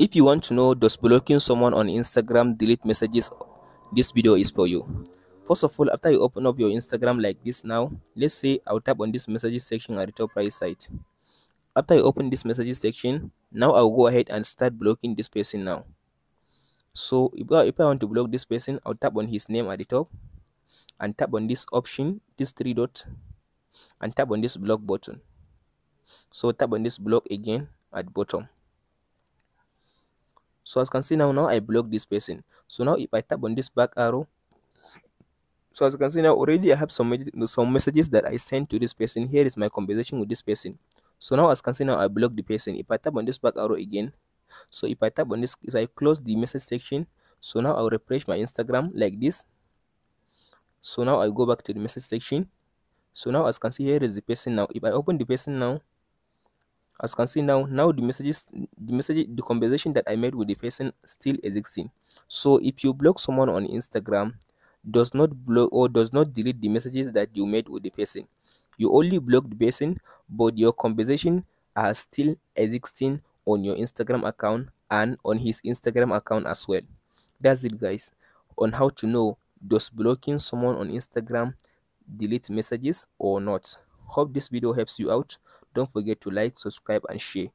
If you want to know does blocking someone on Instagram delete messages, this video is for you. First of all, after you open up your Instagram like this now, let's say I'll tap on this messages section at the top right side. After you open this messages section, now I'll go ahead and start blocking this person now. So if I want to block this person, I'll tap on his name at the top and tap on this option, this three dot, and tap on this block button. So tap on this block again at the bottom. So as you can see now I block this person. So now if I tap on this back arrow, so as you can see now already I have some messages that I sent to this person. Here is my conversation with this person. So now as you can see now I block the person. If I tap on this back arrow again, so if I tap on this, if I close the message section, so now I'll refresh my Instagram like this. So now I go back to the message section. So now as you can see, here is the person now. If I open the person now, as you can see now the conversation that I made with the person still existing. So if you block someone on Instagram, does not block or does not delete the messages that you made with the person. You only block the person, but your conversation are still existing on your Instagram account and on his Instagram account as well. That's it, guys, on how to know does blocking someone on Instagram delete messages or not. Hope this video helps you out. Don't forget to like, subscribe and share.